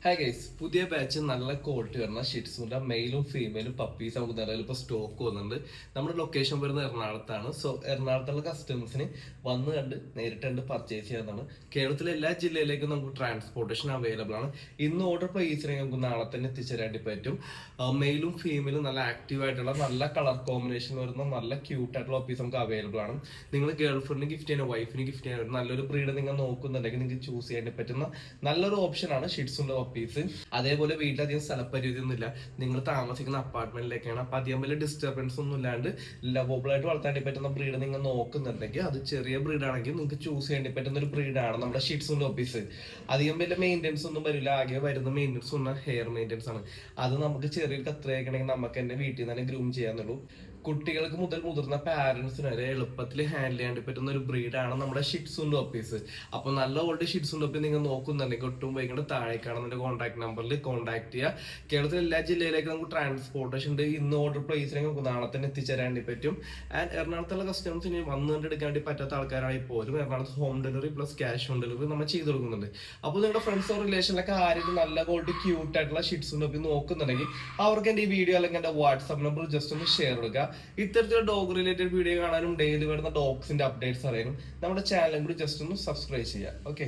Hi guys, പുതിയ batch നല്ല quality വരുന്ന ഷിറ്റ്സുണ്ട്. മെയിലും ഫീമെയിലും പപ്പീസ് നമുക്ക് നിലവിൽ ഇപ്പോൾ സ്റ്റോക്ക് വന്നിട്ടുണ്ട്. നമ്മുടെ ലൊക്കേഷൻ വരുന്നത് എറണാകുളത്താണ്. സോ എറണാകുളത്തുള്ള കസ്റ്റമേഴ്സിന് വന്ന് കണ്ട് നേരിട്ട് കണ്ട് പർച്ചേസ് ചെയ്യാവുന്നതാണ്. കേരളത്തിലെ എല്ലാ ജില്ലയിലേക്കും നമുക്ക് ട്രാൻസ്പോർട്ടേഷൻ അവൈലബിൾ ആണ്. ഇന്ന് ഓർഡർ പ്ലേസിനെ നമുക്ക് നാളെ തന്നെ എത്തിച്ചേരാൻ പറ്റും. മെയിലും ഫീമെയിലും നല്ല ആക്റ്റീവ് ആയിട്ടുള്ള നല്ല കളർ കോമ്പിനേഷൻ വരുന്ന നല്ല ക്യൂട്ട് ആയിട്ടുള്ള പപ്പീസ് നമുക്ക് അവൈലബിൾ ആണ്. നിങ്ങൾ ഗേൾ ഫ്രണ്ടിന് ഗിഫ്റ്റ് ചെയ്യാനോ വൈഫിന് ഗിഫ്റ്റ് ചെയ്യാനോ നല്ലൊരു ബ്രീഡ് നിങ്ങൾ നോക്കുന്നുണ്ടെങ്കിൽ നിങ്ങൾക്ക് ചൂസ് ചെയ്യാൻ പറ്റുന്ന നല്ലൊരു ഓപ്ഷനാണ് ഷിറ്റ്സുണ്ട് പപ്പീസ്. അതേപോലെ വീട്ടിലധികം സ്ഥലപരിധി ഒന്നുമില്ല. നിങ്ങൾ താമസിക്കുന്ന അപ്പാർട്ട്മെന്റിലേക്കാണ്. അപ്പൊ അധികം വലിയ ഡിസ്റ്റർബൻസ് ഒന്നും ഇല്ലാണ്ട് ലവബിൾ ആയിട്ട് വളർത്താൻ പറ്റുന്ന ബ്രീഡ് നിങ്ങൾ നോക്കുന്നുണ്ടെങ്കിൽ അത് ചെറിയ ബ്രീഡ് ആണെങ്കിൽ നിങ്ങൾക്ക് ചൂസ് ചെയ്യേണ്ടി പറ്റുന്ന ഒരു ബ്രീഡാണ് നമ്മുടെ ഷിറ്റ്സുണ്ട് പപ്പീസ്. അധികം വലിയ മെയിൻ്റെനൻസ് ഒന്നും വരില്ല. ആകെ വരുന്ന മെയിൻ്റെനൻസ് ഒന്നും ഹെയർ മെയിൻ്റെനൻസ് ആണ്. അത് നമുക്ക് ചെറിയൊരു കത്രയൊക്കെയാണെങ്കിൽ നമുക്ക് തന്നെ വീട്ടിൽ നിന്ന് തന്നെ ഗ്രൂം ചെയ്യാന്നുള്ളൂ. കുട്ടികൾക്ക് മുതൽ മുതിർന്ന പാരന്റ്സിന് വരെ എളുപ്പത്തിൽ ഹാൻഡിൽ ചെയ്യാൻ പറ്റുന്ന ഒരു ബ്രീഡാണ് നമ്മുടെ ഷിറ്റ്സുണ്ട് പപ്പീസ്. അപ്പൊ നല്ല ഓൾഡ് ഷിറ്റ്സുണ്ട് പപ്പി നിങ്ങൾ നോക്കുന്നുണ്ടെങ്കിൽ ഒട്ടും വൈകിട്ട് താഴെ കാണുന്ന കോൺടാക്ട് നമ്പറിൽ കോൺടാക്ട് ചെയ്യുക. കേരളത്തിലെ എല്ലാ ജില്ലയിലേക്കും നമുക്ക് ട്രാൻസ്പോർട്ടേഷൻ ഉണ്ട്. ഇന്ന് ഓർഡർ പ്ലേസിലേക്ക് നമുക്ക് നാളെ തന്നെ എത്തിച്ചേരാൻ പറ്റും. ആൻഡ് എറണാകുളത്തുള്ള കസ്റ്റമേഴ്സിന് വന്നു കണ്ടെടുക്കാൻ വേണ്ടി പറ്റാത്ത ആൾക്കാരായി പോലും എറണാകുളത്ത് home delivery plus cash on delivery നമ്മൾ ചെയ്ത് കൊടുക്കുന്നുണ്ട്. അപ്പോൾ നിങ്ങളുടെ ഫ്രണ്ട്സോ റിലേഷനിലൊക്കെ ആരെങ്കിലും നല്ല ക്വാളിറ്റി ക്യൂട്ട് ആയിട്ടുള്ള ഷിറ്റ്സുണ്ട് പപ്പി നോക്കുന്നുണ്ടെങ്കിൽ അവർക്ക് എൻ്റെ ഈ വീഡിയോ അല്ലെങ്കിൽ എൻ്റെ വാട്സ്ആപ്പ് നമ്പർ ജസ്റ്റ് ഒന്ന് ഷെയർ കൊടുക്കുക. ഇത്തരത്തിലുള്ള ഡോഗ് റിലേറ്റഡ് വീഡിയോ കാണാനും ഡെയിലി വരുന്ന ഡോഗ്സിന്റെ അപ്ഡേറ്റ്സ് അറിയാനും നമ്മുടെ ചാനലും കൂടി ജസ്റ്റ് ഒന്ന് സബ്സ്ക്രൈബ് ചെയ്യുക. ഓക്കെ.